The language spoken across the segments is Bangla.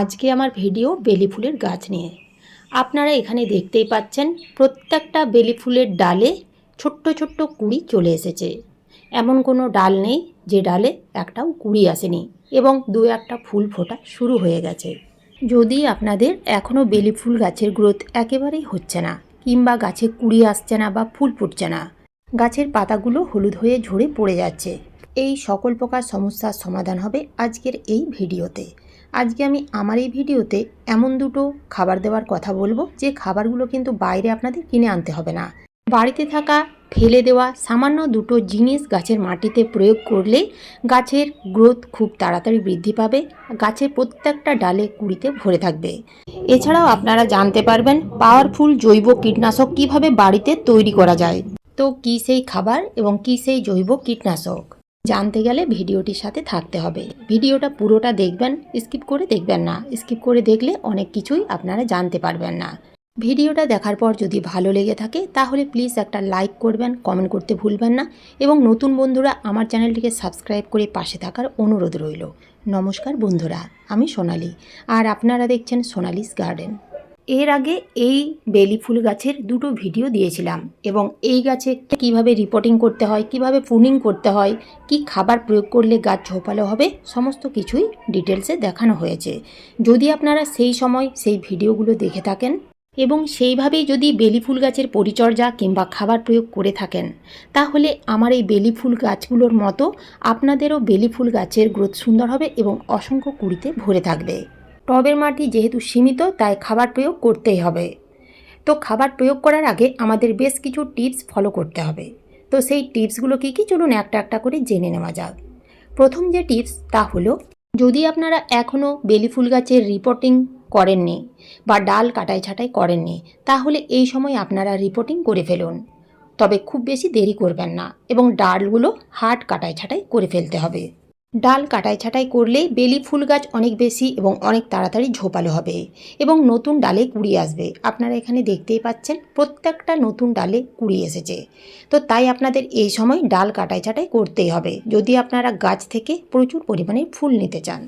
আজকে আমার ভিডিও বেলি ফুলের গাছ নিয়ে। আপনারা এখানে দেখতেই পাচ্ছেন প্রত্যেকটা বেলি ফুলের ডালে ছোট্ট ছোট্ট কুঁড়ি চলে এসেছে। এমন কোনো ডাল নেই যে ডালে একটাও কুঁড়ি আসেনি এবং দু একটা ফুল ফোটা শুরু হয়ে গেছে। যদি আপনাদের এখনও বেলি ফুল গাছের গ্রোথ একেবারেই হচ্ছে না, কিংবা গাছে কুঁড়ি আসছে না বা ফুল ফুটছে না, গাছের পাতাগুলো হলুদ হয়ে ঝরে পড়ে যাচ্ছে, এই সকল প্রকার সমস্যার সমাধান হবে আজকের এই ভিডিওতে। আজকে আমি আমার এই ভিডিওতে এমন দুটো খাবার দেওয়ার কথা বলবো যে খাবারগুলো কিন্তু বাইরে আপনাদের কিনে আনতে হবে না। বাড়িতে থাকা ফেলে দেওয়া সামান্য দুটো জিনিস গাছের মাটিতে প্রয়োগ করলে গাছের গ্রোথ খুব তাড়াতাড়ি বৃদ্ধি পাবে, গাছের প্রত্যেকটা ডালে কুঁড়িতে ভরে থাকবে। এছাড়াও আপনারা জানতে পারবেন পাওয়ারফুল জৈব কীটনাশক কিভাবে বাড়িতে তৈরি করা যায়। তো কী সেই খাবার এবং কী সেই জৈব কীটনাশক জানতে গেলে ভিডিওটির সাথে থাকতে হবে। ভিডিওটা পুরোটা দেখবেন, স্কিপ করে দেখবেন না। স্কিপ করে দেখলে অনেক কিছুই আপনারা জানতে পারবেন না। ভিডিওটা দেখার পর যদি ভালো লেগে থাকে তাহলে প্লিজ একটা লাইক করবেন, কমেন্ট করতে ভুলবেন না এবং নতুন বন্ধুরা আমার চ্যানেলটিকে সাবস্ক্রাইব করে পাশে থাকার অনুরোধ রইল। নমস্কার বন্ধুরা, আমি সোনালি আর আপনারা দেখছেন সোনালিস গার্ডেন। এর আগে এই বেলি ফুল গাছের দুটো ভিডিও দিয়েছিলাম এবং এই গাছে কিভাবে রিপোর্টিং করতে হয়, কিভাবে প্রুনিং করতে হয়, কি খাবার প্রয়োগ করলে গাছ ঝোপালো হবে, সমস্ত কিছুই ডিটেলসে দেখানো হয়েছে। যদি আপনারা সেই সময় সেই ভিডিওগুলো দেখে থাকেন এবং সেইভাবেই যদি বেলি ফুল গাছের পরিচর্যা কিংবা খাবার প্রয়োগ করে থাকেন, তাহলে আমার এই বেলি ফুল গাছগুলোর মতো আপনাদেরও বেলি ফুল গাছের গ্রোথ সুন্দর হবে এবং অসংখ্য কুঁড়িতে ভরে থাকবে। টবের মাটি যেহেতু সীমিত, তাই খাবার প্রয়োগ করতেই হবে। তো খাবার প্রয়োগ করার আগে আমাদের বেশ কিছু টিপস ফলো করতে হবে। তো সেই টিপসগুলো কী চলুন একটা একটা করে জেনে নেওয়া যাক। প্রথম যে টিপস তা হলো, যদি আপনারা এখনও বেলি ফুল গাছের রিপোর্টিং করেননি বা ডাল কাটাই ছাঁটাই করেননি, তাহলে এই সময় আপনারা রিপোর্টিং করে ফেলুন। তবে খুব বেশি দেরি করবেন না এবং ডালগুলো হার্ড কাটাই ছাঁটাই করে ফেলতে হবে। ডাল কাটাই ছাঁটাই করলে বেলি ফুল গাছ অনেক বেশি এবং অনেক তাড়াতাড়ি ঝোপালো হবে এবং নতুন ডালে কুঁড়ি আসবে। আপনারা এখানে দেখতেই পাচ্ছেন প্রত্যেকটা নতুন ডালে কুঁড়ি এসেছে। তো তাই আপনাদের এই সময় ডাল কাটাই ছাঁটাই করতেই হবে যদি আপনারা গাছ থেকে প্রচুর পরিমাণে ফুল নিতে চান।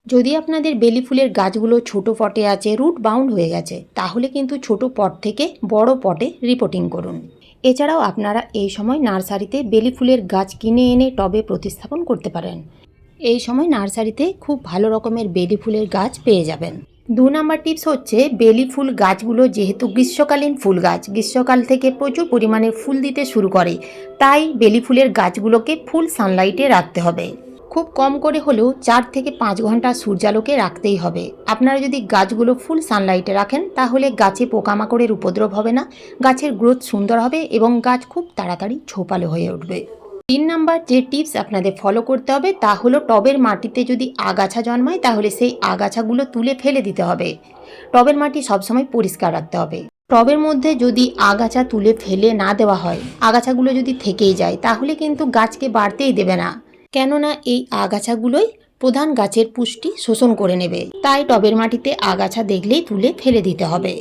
যদি আপনাদের বেলি ফুলের গাছগুলো ছোট পটে আছে, রুট বাউন্ড হয়ে গেছে, তাহলে কিন্তু ছোট পট থেকে বড় পটে রিপোর্টিং করুন। এছাড়াও আপনারা এই সময় নার্সারিতে বেলি ফুলের গাছ কিনে এনে টবে প্রতিস্থাপন করতে পারেন। এই সময় নার্সারিতে খুব ভালো রকমের বেলি ফুলের গাছ পেয়ে যাবেন। 2 নাম্বার টিপস হচ্ছে, বেলি ফুল গাছগুলো যেহেতু গ্রীষ্মকালীন ফুল গাছ, গ্রীষ্মকাল থেকে প্রচুর পরিমাণে ফুল দিতে শুরু করে, তাই বেলি ফুলের গাছগুলোকে ফুল সানলাইটে রাখতে হবে। খুব কম করে হলেও 4 থেকে 5 ঘন্টা সূর্যালোকে রাখতেই হবে। আপনারা যদি গাছগুলো ফুল সানলাইটে রাখেন তাহলে গাছে পোকামাকড়ের উপদ্রব হবে না, গাছের গ্রোথ সুন্দর হবে এবং গাছ খুব তাড়াতাড়ি ঝোপালো হয়ে উঠবে। 3 নাম্বার যে টিপস আপনাদের ফলো করতে হবে তা হলো, টবের মাটিতে যদি আগাছা জন্মায় তাহলে সেই আগাছাগুলো তুলে ফেলে দিতে হবে। টবের মাটি সবসময় পরিষ্কার রাখতে হবে। টবের মধ্যে যদি আগাছা তুলে ফেলে না দেওয়া হয়, আগাছাগুলো যদি থেকেই যায়, তাহলে কিন্তু গাছকে বাড়তেই দেবে না, কেননা এই আগাছাগুলোই প্রধান গাছের পুষ্টি শোষণ করে নেবে। তাই টবের মাটিতে আগাছা দেখলেই তুলে ফেলে দিতে হবে।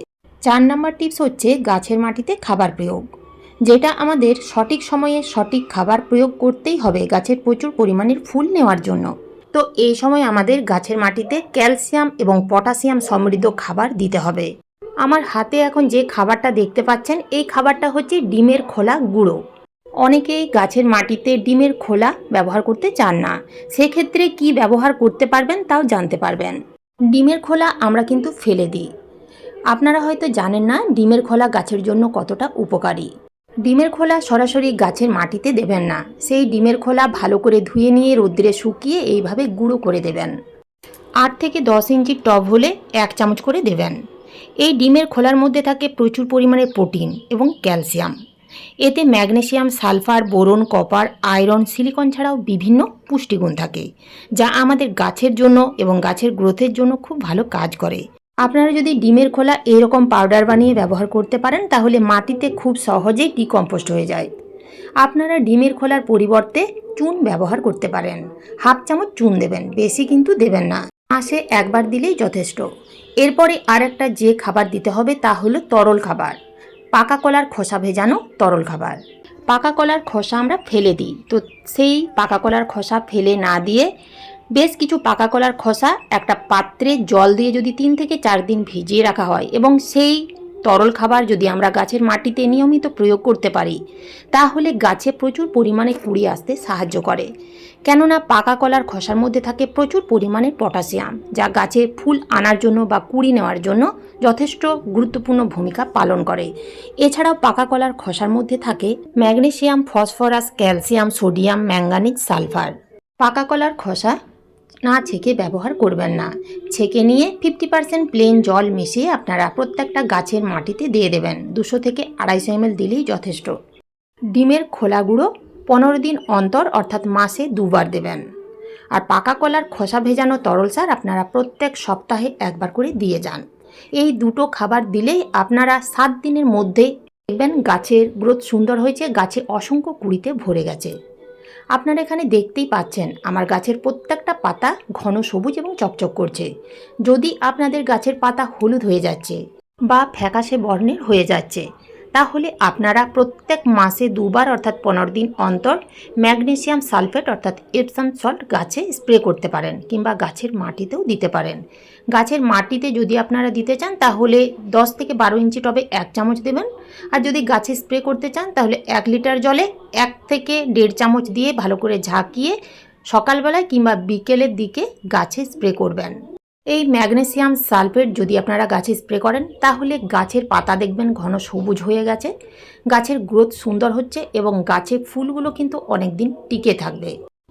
4 নাম্বার টিপস হচ্ছে গাছের মাটিতে খাবার প্রয়োগ, যেটা আমাদের সঠিক সময়ে সঠিক খাবার প্রয়োগ করতেই হবে গাছের প্রচুর পরিমাণের ফুল নেওয়ার জন্য। তো এই সময় আমাদের গাছের মাটিতে ক্যালসিয়াম এবং পটাশিয়াম সমৃদ্ধ খাবার দিতে হবে। আমার হাতে এখন যে খাবারটা দেখতে পাচ্ছেন, এই খাবারটা হচ্ছে ডিমের খোলা গুঁড়ো। অনেকেই গাছের মাটিতে ডিমের খোলা ব্যবহার করতে চান না, সেক্ষেত্রে কি ব্যবহার করতে পারবেন তাও জানতে পারবেন। ডিমের খোলা আমরা কিন্তু ফেলে দিই। আপনারা হয়তো জানেন না ডিমের খোলা গাছের জন্য কতটা উপকারী। ডিমের খোলা সরাসরি গাছের মাটিতে দেবেন না, সেই ডিমের খোলা ভালো করে ধুয়ে নিয়ে রোদ্রে শুকিয়ে এইভাবে গুঁড়ো করে দেবেন। 8 থেকে 10 ইঞ্চি টব হলে 1 চামচ করে দেবেন। এই ডিমের খোলার মধ্যে থাকে প্রচুর পরিমাণে প্রোটিন এবং ক্যালসিয়াম। এতে magnesium, sulphur, boron, copper, iron, silicon ছাড়াও বিভিন্ন পুষ্টিগুণ থাকে, যা আমাদের গাছের জন্য এবং গাছের গ্রোথের জন্য খুব ভালো কাজ করে। আপনারা যদি ডিমের খোলা এরকম পাউডার বানিয়ে ব্যবহার করতে পারেন তাহলে মাটিতে খুব সহজেই ডিকম্পোস্ট হয়ে যায়। আপনারা ডিমের খোলার পরিবর্তে চুন ব্যবহার করতে পারেন। 1/2 চামচ চুন দেবেন, বেশি কিন্তু দেবেন না, মাসে একবার দিলেই যথেষ্ট। এরপরে আরেকটা যে খাবার দিতে হবে তা হলো তরল খাবার, পাকা কলার খোসা ভেজানো তরল খাবার। পাকা কলার খোসা আমরা ফেলে দিই, তো সেই পাকা কলার খোসা ফেলে না দিয়ে বেশ কিছু পাকা কলার খোসা একটা পাত্রে জল দিয়ে যদি 3 থেকে 4 দিন ভিজিয়ে রাখা হয় এবং সেই তরল খাবার যদি আমরা গাছের মাটিতে নিয়মিত প্রয়োগ করতে পারি, তাহলে গাছে প্রচুর পরিমাণে কুঁড়ি আসতে সাহায্য করে। কেননা পাকা কলার খোসার মধ্যে থাকে প্রচুর পরিমাণে পটাশিয়াম, যা গাছে ফুল আনার জন্য বা কুঁড়ি নেওয়ার জন্য যথেষ্ট গুরুত্বপূর্ণ ভূমিকা পালন করে। এছাড়াও পাকা কলার খোসার মধ্যে থাকে magnesium, phosphorus, calcium, sodium, manganese, sulphur. পাকা কলার খোসা না ছেঁকে ব্যবহার করবেন না। ছেঁকে নিয়ে 50% প্লেন জল মিশিয়ে আপনারা প্রত্যেকটা গাছের মাটিতে দিয়ে দেবেন। 200 থেকে 250 ml দিলেই যথেষ্ট। ডিমের খোলা গুঁড়ো 15 দিন অন্তর অর্থাৎ মাসে 2 বার দেবেন। আর পাকা কলার খোসা ভেজানো তরল সার আপনারা প্রত্যেক সপ্তাহে 1 বার করে দিয়ে যান। এই দুটো খাবার দিলেই আপনারা 7 দিনের মধ্যে দেখবেন গাছের গ্রোথ সুন্দর হয়েছে, গাছে অসংখ্য কুঁড়িতে ভরে গেছে। আপনারা এখানে দেখতেই পাচ্ছেন আমার গাছের প্রত্যেকটা পাতা ঘন সবুজ এবং চকচক করছে। যদি আপনাদের গাছের পাতা হলুদ হয়ে যাচ্ছে বা ফ্যাকাশে বর্ণের হয়ে যাচ্ছে, তাহলে আপনারা প্রত্যেক মাসে 2 বার অর্থাৎ 15 দিন অন্তর ম্যাগনেসিয়াম সালফেট অর্থাৎ এপসাম সল্ট গাছে স্প্রে করতে পারেন, কিংবা গাছের মাটিতেও দিতে পারেন। গাছের মাটিতে যদি আপনারা দিতে চান তাহলে 10 থেকে 12 ইঞ্চি টবে 1 চামচ দেবেন। আর যদি গাছে স্প্রে করতে চান তাহলে 1 লিটার জলে 1 থেকে 1.5 চামচ দিয়ে ভালো করে ঝাঁকিয়ে সকালবেলায় কিংবা বিকেলের দিকে গাছে স্প্রে করবেন। এই ম্যাগনেসিয়াম সালফেট যদি আপনারা গাছে স্প্রে করেন তাহলে গাছের পাতা দেখবেন ঘন সবুজ হয়ে গেছে, গাছের গ্রোথ সুন্দর হচ্ছে এবং গাছের ফুলগুলো কিন্তু অনেক দিন টিকে থাকবে।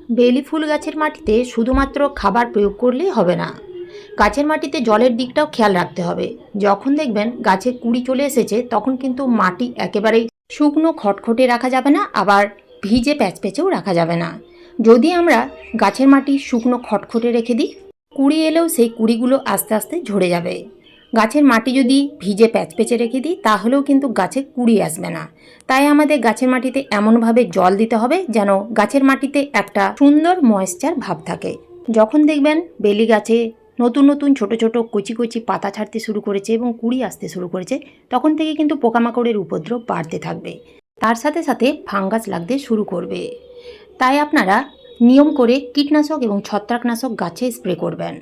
বেলি ফুল গাছের মাটিতে শুধুমাত্র খাবার প্রয়োগ করলেই হবে না, গাছের মাটিতে জলের দিকটাও খেয়াল রাখতে হবে। যখন দেখবেন গাছে কুঁড়ি চলে এসেছে তখন কিন্তু মাটি একেবারেই শুকনো খটখটে রাখা যাবে না, আবার ভিজে প্যাচপ্যাচেও রাখা যাবে না। যদি আমরা গাছের মাটি শুকনো খটখটে রেখে দিই, কুঁড়ি এলেও সেই কুঁড়িগুলো আস্তে আস্তে ঝরে যাবে। গাছের মাটি যদি ভিজে প্যাচপ্যাচে রেখে দিই তাহলেও কিন্তু গাছে কুঁড়ি আসবে না। তাই আমাদের গাছের মাটিতে এমনভাবে জল দিতে হবে যেন গাছের মাটিতে একটা সুন্দর ময়েশ্চার ভাব থাকে। যখন দেখবেন বেলি গাছে নতুন নতুন ছোট ছোট কচি কচি পাতা ছাড়তে শুরু করেছে এবং কুঁড়ি আসতে শুরু করেছে, তখন থেকে কিন্তু পোকামাকড়ের উপদ্রব বাড়তে থাকবে, তার সাথে সাথে ফাঙ্গাস লাগতে শুরু করবে। তাই আপনারা নিয়ম করে কীটনাশক এবং ছত্রাকনাশক গাছে স্প্রে করবেন।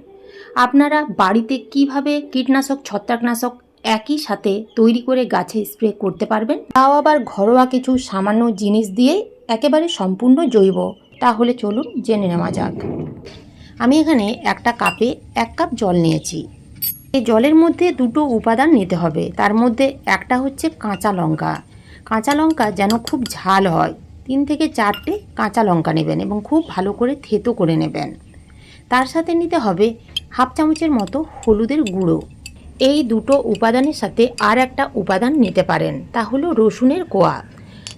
আপনারা বাড়িতে কিভাবে কীটনাশক ছত্রাকনাশক একই সাথে তৈরি করে গাছে স্প্রে করতে পারবেন, তাও আবার ঘরোয়া কিছু সামান্য জিনিস দিয়ে একেবারে সম্পূর্ণ জৈব, তাহলে চলুন জেনে নেওয়া যাক। আমি এখানে একটা কাপে 1 কাপ জল নিয়েছি। এই জলের মধ্যে দুটো উপাদান নিতে হবে। তার মধ্যে একটা হচ্ছে কাঁচা লঙ্কা। কাঁচা লঙ্কা যেন খুব ঝাল হয়, 3 থেকে 4টে কাঁচা লঙ্কা নেবেন এবং খুব ভালো করে থেতো করে নেবেন। তার সাথে নিতে হবে 1/2 চামচের মতো হলুদের গুঁড়ো। এই দুটো উপাদানের সাথে আর একটা উপাদান নিতে পারেন, তা হলো রসুনের কোয়া।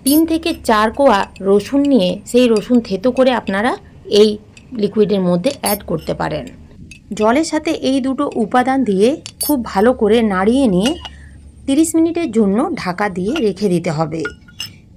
3 থেকে 4 কোয়া রসুন নিয়ে সেই রসুন থেতো করে আপনারা এই লিকুইডের মধ্যে অ্যাড করতে পারেন। জলের সাথে এই দুটো উপাদান দিয়ে খুব ভালো করে নাড়িয়ে নিয়ে 30 মিনিটের জন্য ঢাকা দিয়ে রেখে দিতে হবে।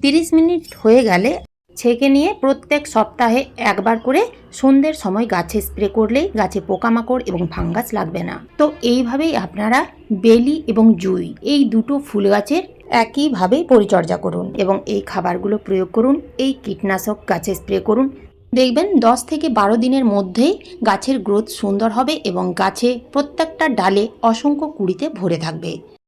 30 মিনিট হয়ে গেলে ছেঁকে নিয়ে প্রত্যেক সপ্তাহে 1 বার করে সন্ধ্যের সময় গাছে স্প্রে করলেই গাছে পোকামাকড় এবং ফাঙ্গাস লাগবে না। তো এইভাবেই আপনারা বেলি এবং জুঁই এই দুটো ফুল গাছের একইভাবে পরিচর্যা করুন এবং এই খাবারগুলো প্রয়োগ করুন, এই কীটনাশক গাছে স্প্রে করুন। দেখবেন 10 থেকে 12 দিনের মধ্যেই গাছের গ্রোথ সুন্দর হবে এবং গাছে প্রত্যেকটা ডালে অসংখ্য কুঁড়িতে ভরে থাকবে।